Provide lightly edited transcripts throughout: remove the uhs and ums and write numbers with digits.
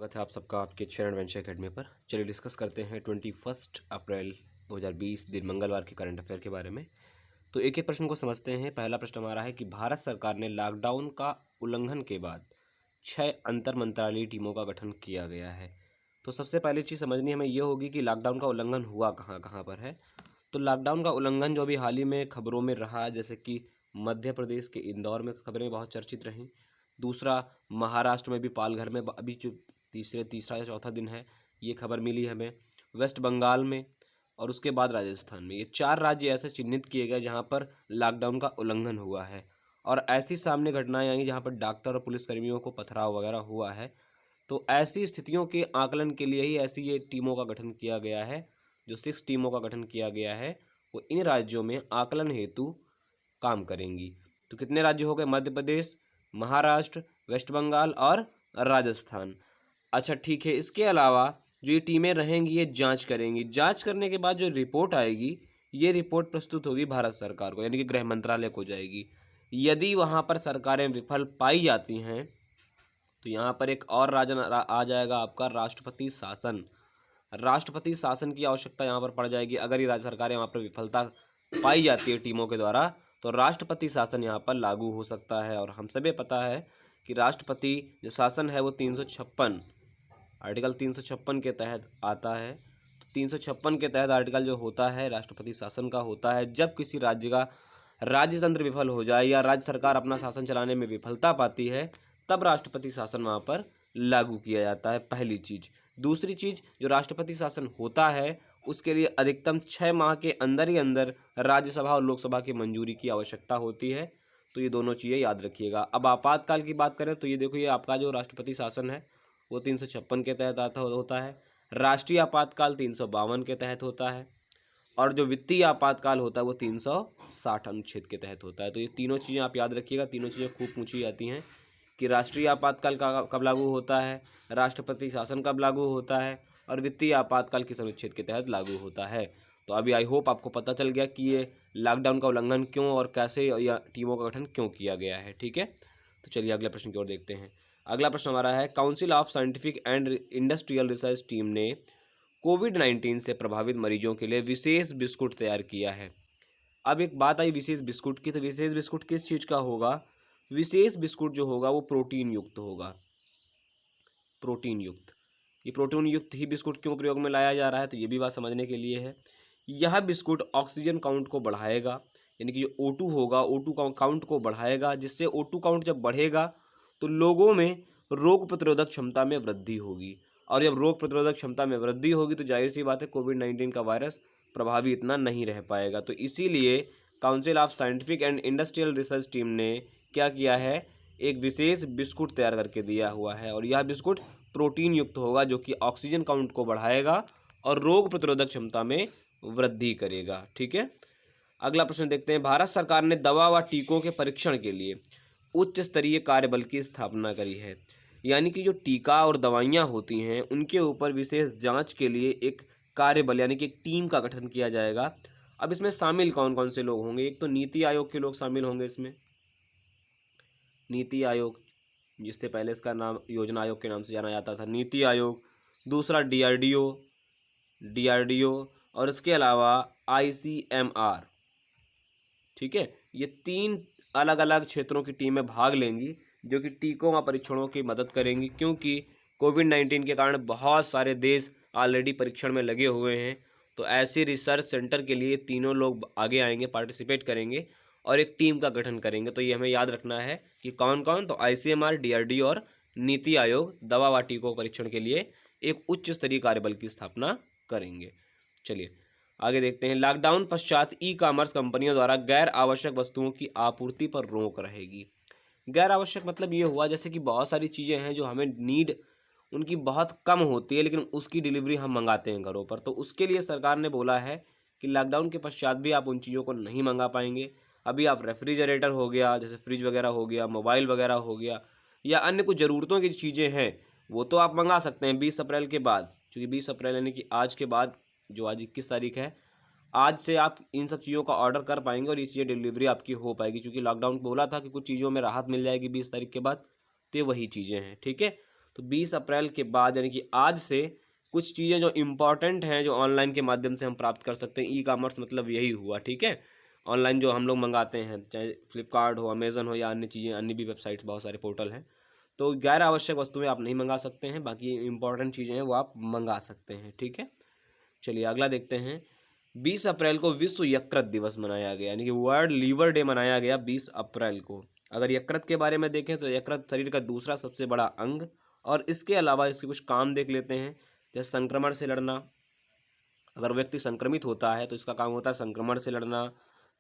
स्वागत है आप सबका आपके चरण एडवेंचर अकेडमी पर। चलिए डिस्कस करते हैं 21 अप्रैल 2020 दिन मंगलवार के करंट अफेयर के बारे में। तो एक एक प्रश्न को समझते हैं। पहला प्रश्न हमारा है कि भारत सरकार ने लॉकडाउन का उल्लंघन के बाद 6 अंतर मंत्रालयी टीमों का गठन किया गया है। तो सबसे पहली चीज़ समझनी हमें ये होगी कि लॉकडाउन का उल्लंघन हुआ कहाँ कहाँ पर है। तो लॉकडाउन का उल्लंघन जो अभी हाल ही में खबरों में रहा, जैसे कि मध्य प्रदेश के इंदौर में खबरें बहुत चर्चित रहीं। दूसरा, महाराष्ट्र में भी पालघर में अभी जो तीसरा या चौथा दिन है, ये खबर मिली हमें। वेस्ट बंगाल में और उसके बाद राजस्थान में, ये 4 राज्य ऐसे चिन्हित किए गए जहाँ पर लॉकडाउन का उल्लंघन हुआ है। और ऐसी सामने घटनाएं आई जहाँ पर डॉक्टर और पुलिसकर्मियों को पथराव वगैरह हुआ है। तो ऐसी स्थितियों के आकलन के लिए ही ऐसी ये टीमों का गठन किया गया है। जो 6 टीमों का गठन किया गया है वो इन राज्यों में आकलन हेतु काम करेंगी। तो कितने राज्य हो गए? मध्य प्रदेश, महाराष्ट्र, वेस्ट बंगाल और राजस्थान। अच्छा ठीक है, इसके अलावा जो ये टीमें रहेंगी ये जांच करेंगी। जांच करने के बाद जो रिपोर्ट आएगी ये रिपोर्ट प्रस्तुत होगी भारत सरकार को, यानी कि गृह मंत्रालय को जाएगी। यदि वहाँ पर सरकारें विफल पाई जाती हैं तो यहाँ पर एक और आ जाएगा आपका राष्ट्रपति शासन। राष्ट्रपति शासन की आवश्यकता यहाँ पर पड़ जाएगी। अगर ये राज्य सरकारें वहाँ पर विफलता पाई जाती है टीमों के द्वारा तो राष्ट्रपति शासन यहाँ पर लागू हो सकता है। और हम सभी पता है कि राष्ट्रपति जो शासन है वो 356 आर्टिकल 356 के तहत आता है। तो 356 के तहत आर्टिकल जो होता है राष्ट्रपति शासन का होता है, जब किसी राज्य का राज्यतंत्र विफल हो जाए या राज्य सरकार अपना शासन चलाने में विफलता पाती है तब राष्ट्रपति शासन वहाँ पर लागू किया जाता है, पहली चीज़। दूसरी चीज़, जो राष्ट्रपति शासन होता है उसके लिए अधिकतम 6 माह के अंदर ही अंदर राज्यसभा और लोकसभा की मंजूरी की आवश्यकता होती है। तो ये दोनों चीज़ें याद रखिएगा। अब आपातकाल की बात करें तो ये देखो, ये आपका जो राष्ट्रपति शासन है वो 356 के तहत होता है। राष्ट्रीय आपातकाल 352 के तहत होता है और जो वित्तीय आपातकाल होता है वो 360 अनुच्छेद के तहत होता है। तो ये तीनों चीज़ें आप याद रखिएगा। तीनों चीज़ें खूब पूछी जाती हैं कि राष्ट्रीय आपातकाल का कब लागू होता है, राष्ट्रपति शासन कब लागू होता है और वित्तीय आपातकाल किस अनुच्छेद के तहत लागू होता है। तो अभी आई होप आपको पता चल गया कि ये लॉकडाउन का उल्लंघन क्यों और कैसे या टीमों का गठन क्यों किया गया है। ठीक है, तो चलिए अगले प्रश्न की ओर देखते हैं। अगला प्रश्न हमारा है, council of scientific and industrial research team ने कोविड-19 से प्रभावित मरीजों के लिए विशेष बिस्कुट तैयार किया है। अब एक बात आई विशेष बिस्कुट की, तो विशेष बिस्कुट किस चीज़ का होगा? विशेष बिस्कुट जो होगा वो प्रोटीन युक्त होगा, प्रोटीन युक्त। ये प्रोटीन युक्त ही बिस्कुट क्यों प्रयोग में लाया जा रहा है तो ये भी बात समझने के लिए है। यह बिस्कुट ऑक्सीजन काउंट को बढ़ाएगा, यानी कि जो O2 होगा O2 काउंट को बढ़ाएगा, जिससे O2 काउंट जब बढ़ेगा तो लोगों में रोग प्रतिरोधक क्षमता में वृद्धि होगी। और जब रोग प्रतिरोधक क्षमता में वृद्धि होगी तो जाहिर सी बात है कोविड-19 का वायरस प्रभावी इतना नहीं रह पाएगा। तो इसीलिए council of scientific and industrial research team ने क्या किया है, एक विशेष बिस्कुट तैयार करके दिया हुआ है और यह बिस्कुट प्रोटीन युक्त होगा जो कि ऑक्सीजन काउंट को बढ़ाएगा और रोग प्रतिरोधक क्षमता में वृद्धि करेगा। ठीक है, अगला प्रश्न देखते हैं। भारत सरकार ने दवा व टीकों के परीक्षण के लिए उच्च स्तरीय कार्यबल की स्थापना करी है, यानी कि जो टीका और दवाइयाँ होती हैं उनके ऊपर विशेष जांच के लिए एक कार्यबल यानी कि एक टीम का गठन किया जाएगा। अब इसमें शामिल कौन कौन से लोग होंगे? एक तो नीति आयोग के लोग शामिल होंगे इसमें, नीति आयोग, जिससे पहले इसका नाम योजना आयोग के नाम से जाना जाता था, नीति आयोग। दूसरा डीआरडीओ और इसके अलावा आईसीएमआर। ठीक है, ये 3 अलग अलग क्षेत्रों की टीमें भाग लेंगी जो कि टीकों व परीक्षणों की मदद करेंगी, क्योंकि कोविड-19 के कारण बहुत सारे देश ऑलरेडी परीक्षण में लगे हुए हैं। तो ऐसे रिसर्च सेंटर के लिए तीनों लोग आगे आएंगे, पार्टिसिपेट करेंगे और एक टीम का गठन करेंगे। तो ये हमें याद रखना है कि कौन कौन, तो आईसीएमआर, डीआरडीओ और नीति आयोग दवा व टीकों परीक्षण के लिए एक उच्च स्तरीय कार्यबल की स्थापना करेंगे। चलिए आगे देखते हैं। लॉकडाउन पश्चात ई कॉमर्स कंपनियों द्वारा गैर आवश्यक वस्तुओं की आपूर्ति पर रोक रहेगी। गैर आवश्यक मतलब ये हुआ जैसे कि बहुत सारी चीज़ें हैं जो हमें नीड उनकी बहुत कम होती है लेकिन उसकी डिलीवरी हम मंगाते हैं घरों पर, तो उसके लिए सरकार ने बोला है कि लॉकडाउन के पश्चात भी आप उन चीज़ों को नहीं मंगा पाएंगे। अभी आप रेफ्रिजरेटर हो गया, जैसे फ्रिज वगैरह हो गया, मोबाइल वगैरह हो गया या अन्य कुछ ज़रूरतों की चीज़ें हैं वो तो आप मंगा सकते हैं 20 अप्रैल के बाद, क्योंकि 20 अप्रैल यानी कि आज के बाद, जो आज 21 तारीख है, आज से आप इन सब चीज़ों का ऑर्डर कर पाएंगे और ये चीज़ें डिलीवरी आपकी हो पाएगी, क्योंकि लॉकडाउन बोला था कि कुछ चीज़ों में राहत मिल जाएगी 20 तारीख के बाद, तो ये वही चीज़ें हैं। ठीक है, तो 20 अप्रैल के बाद यानी कि आज से कुछ चीज़ें जो इम्पॉर्टेंट हैं जो ऑनलाइन के माध्यम से हम प्राप्त कर सकते हैं। ई कॉमर्स मतलब यही हुआ, ठीक है। ऑनलाइन जो हम लोग मंगाते हैं, चाहे फ्लिपकार्ट हो, अमेज़न हो या अन्य चीज़ें, अन्य भी वेबसाइट्स, बहुत सारे पोर्टल हैं। तो गैर आवश्यक वस्तुएं आप नहीं मंगा सकते हैं, बाकी इंपॉर्टेंट चीज़ें हैं वो आप मंगा सकते हैं, ठीक है। चलिए अगला देखते हैं। 20 अप्रैल को विश्व यकृत दिवस मनाया गया, यानी कि वर्ल्ड लीवर डे मनाया गया 20 अप्रैल को। अगर यकृत के बारे में देखें तो यकृत शरीर का दूसरा सबसे बड़ा अंग, और इसके अलावा इसके कुछ काम देख लेते हैं। जैसे संक्रमण से लड़ना, अगर व्यक्ति संक्रमित होता है तो इसका काम होता है संक्रमण से लड़ना।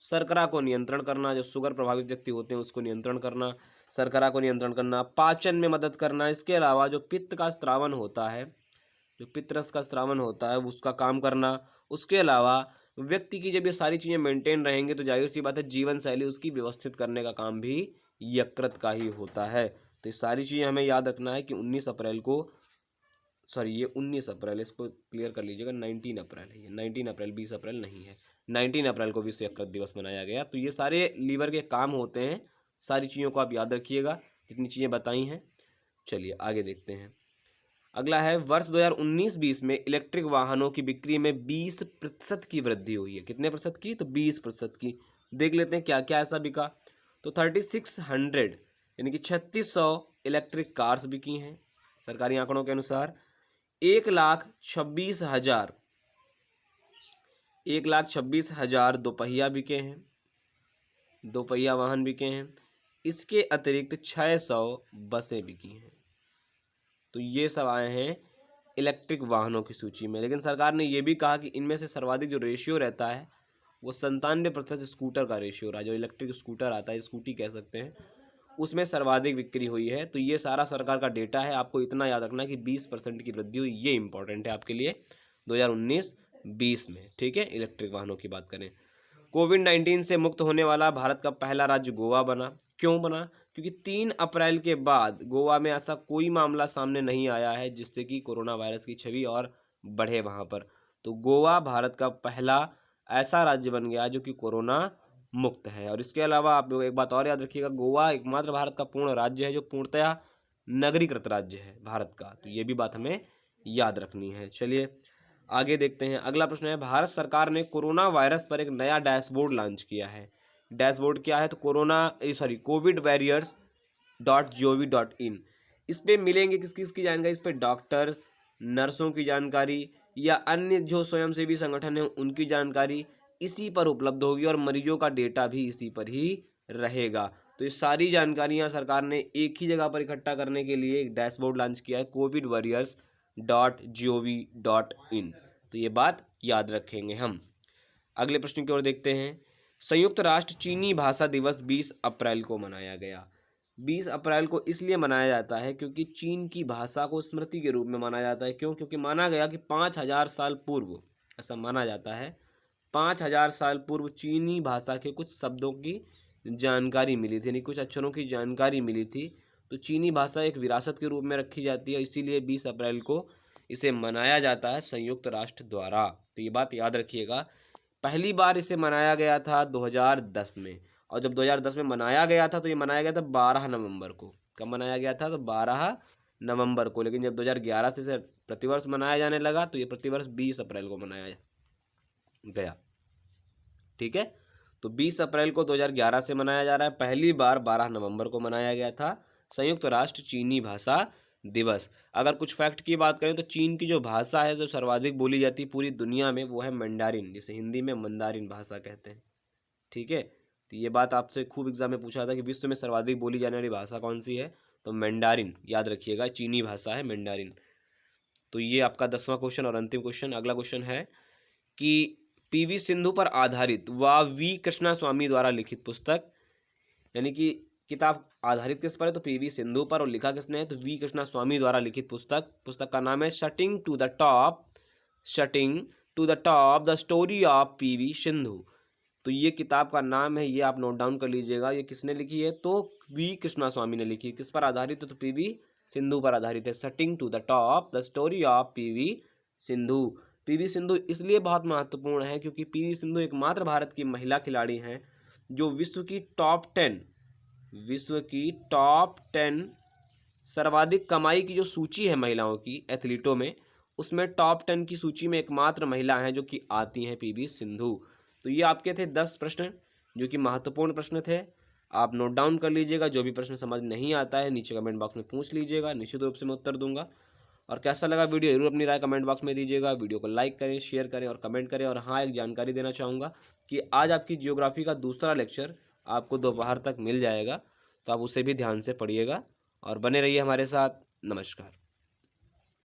शर्करा को नियंत्रण करना, जो शुगर प्रभावित व्यक्ति होते हैं उसको नियंत्रण करना, शर्करा को नियंत्रण करना, पाचन में मदद करना। इसके अलावा जो पित्त का स्त्रावन होता है, जो पित्तरस का स्त्रावन होता है उसका काम करना। उसके अलावा व्यक्ति की जब ये सारी चीज़ें मेंटेन रहेंगे तो जाहिर सी बात है जीवन शैली उसकी व्यवस्थित करने का काम भी यकृत का ही होता है। तो ये सारी चीज़ें हमें याद रखना है कि 19 अप्रैल को, सॉरी ये 19 अप्रैल, इसको क्लियर कर लीजिएगा, 19 अप्रैल है ये, 19 अप्रैल, 20 अप्रैल नहीं है। 19 अप्रैल को विश्व यकृत दिवस मनाया गया। तो ये सारे लीवर के काम होते हैं, सारी चीज़ों को आप याद रखिएगा जितनी चीज़ें बताई हैं। चलिए आगे देखते हैं। अगला है, वर्ष 2019-20 में इलेक्ट्रिक वाहनों की बिक्री में 20% की वृद्धि हुई है। कितने प्रतिशत की? तो 20% की। देख लेते हैं क्या क्या ऐसा बिका। तो 3600 यानी कि 3600 इलेक्ट्रिक कार्स बिकी हैं सरकारी आंकड़ों के अनुसार। 1,26,000 दोपहिया बिके हैं, दोपहिया वाहन बिके हैं। इसके अतिरिक्त 600 बसें बिकी हैं। तो ये सब आए हैं इलेक्ट्रिक वाहनों की सूची में। लेकिन सरकार ने ये भी कहा कि इनमें से सर्वाधिक जो रेशियो रहता है वो 97% स्कूटर का रेशियो रहा। जो इलेक्ट्रिक स्कूटर आता है, स्कूटी कह सकते हैं, उसमें सर्वाधिक बिक्री हुई है। तो ये सारा सरकार का डेटा है। आपको इतना याद रखना है कि 20% की वृद्धि हुई, ये इंपॉर्टेंट है आपके लिए 2019-20 में, ठीक है। इलेक्ट्रिक वाहनों की बात करें, कोविड-19 से मुक्त होने वाला भारत का पहला राज्य गोवा बना। क्यों बना? क्योंकि 3 अप्रैल के बाद गोवा में ऐसा कोई मामला सामने नहीं आया है जिससे कि कोरोना वायरस की छवि और बढ़े वहाँ पर। तो गोवा भारत का पहला ऐसा राज्य बन गया जो कि कोरोना मुक्त है। और इसके अलावा आप लोग एक बात और याद रखिएगा, गोवा एकमात्र भारत का पूर्ण राज्य है जो पूर्णतया नगरीकृत राज्य है भारत का। तो ये भी बात हमें याद रखनी है। चलिए आगे देखते हैं। अगला प्रश्न है, भारत सरकार ने कोरोना वायरस पर एक नया डैशबोर्ड लॉन्च किया है। डैशबोर्ड क्या है? तो covidwarriors.gov.in। इस पे मिलेंगे किस किस की जानकारी? इस पे डॉक्टर्स, नर्सों की जानकारी या अन्य जो स्वयंसेवी संगठन है उनकी जानकारी इसी पर उपलब्ध होगी, और मरीजों का डेटा भी इसी पर ही रहेगा। तो ये सारी जानकारियां सरकार ने एक ही जगह पर इकट्ठा करने के लिए एक डैशबोर्ड लॉन्च किया है, covidwarriors.gov.in। तो ये बात याद रखेंगे हम। अगले प्रश्न की ओर देखते हैं। संयुक्त राष्ट्र चीनी भाषा दिवस 20 अप्रैल को मनाया गया। 20 अप्रैल को इसलिए मनाया जाता है क्योंकि चीन की भाषा को स्मृति के रूप में माना जाता है। क्यों? क्योंकि माना गया कि 5000 साल पूर्व, ऐसा माना जाता है, 5000 साल पूर्व चीनी भाषा के कुछ शब्दों की जानकारी मिली थी, यानी कुछ अक्षरों की जानकारी मिली थी। तो चीनी भाषा एक विरासत के रूप में रखी जाती है, इसीलिए 20 अप्रैल को इसे मनाया जाता है संयुक्त राष्ट्र द्वारा। तो ये बात याद रखिएगा। पहली बार इसे मनाया गया था 2010 में, और जब 2010 में मनाया गया था तो ये मनाया गया था 12 नवंबर को। कब मनाया गया था? तो 12 नवंबर को। लेकिन जब 2011 से इसे प्रतिवर्ष मनाया जाने लगा तो ये प्रतिवर्ष 20 अप्रैल को मनाया गया, ठीक है। तो 20 अप्रैल को 2011 से मनाया जा रहा है। पहली बार 12 नवंबर को मनाया गया था संयुक्त राष्ट्र चीनी भाषा दिवस। अगर कुछ फैक्ट की बात करें तो चीन की जो भाषा है जो सर्वाधिक बोली जाती है पूरी दुनिया में वो है मैंडारिन, जिसे हिंदी में मंदारिन भाषा कहते हैं, ठीक है। तो ये बात आपसे खूब एग्जाम में पूछा था कि विश्व में सर्वाधिक बोली जाने वाली भाषा कौन सी है? तो मैंडारिन, याद रखिएगा, चीनी भाषा है मैंडारिन। तो ये आपका 10वां क्वेश्चन और अंतिम क्वेश्चन। अगला क्वेश्चन है कि पीवी सिंधु पर आधारित व वी कृष्णास्वामी द्वारा लिखित पुस्तक, यानी कि किताब आधारित किस पर है? तो पीवी सिंधु पर, और लिखा किसने है? तो वी कृष्णास्वामी द्वारा लिखित पुस्तक का नाम है shuttling to the top the story of PV Sindhu. तो ये किताब का नाम है, ये आप नोट डाउन कर लीजिएगा। ये किसने लिखी है? तो वी कृष्णास्वामी ने लिखी। किस पर आधारित है? तो पीवी सिंधु पर आधारित है। Shuttling to the top the story of PV Sindhu. PV Sindhu इसलिए बहुत महत्वपूर्ण है क्योंकि पीवी सिंधु एकमात्र भारत की महिला खिलाड़ी हैं जो विश्व की टॉप 10 सर्वाधिक कमाई की जो सूची है महिलाओं की एथलीटों में, उसमें टॉप 10 की सूची में एकमात्र महिला हैं जो कि आती हैं पीवी सिंधु। तो ये आपके थे 10 प्रश्न जो कि महत्वपूर्ण प्रश्न थे। आप नोट डाउन कर लीजिएगा, जो भी प्रश्न समझ नहीं आता है नीचे कमेंट बॉक्स में पूछ लीजिएगा, निश्चित रूप से मैं उत्तर दूंगा। और कैसा लगा वीडियो जरूर अपनी राय कमेंट बॉक्स में दीजिएगा। वीडियो को लाइक करें, शेयर करें और कमेंट करें। और हाँ, एक जानकारी देना चाहूँगा कि आज आपकी जियोग्राफी का दूसरा लेक्चर आपको दोपहर तक मिल जाएगा, तो आप उसे भी ध्यान से पढ़िएगा और बने रहिए हमारे साथ। नमस्कार।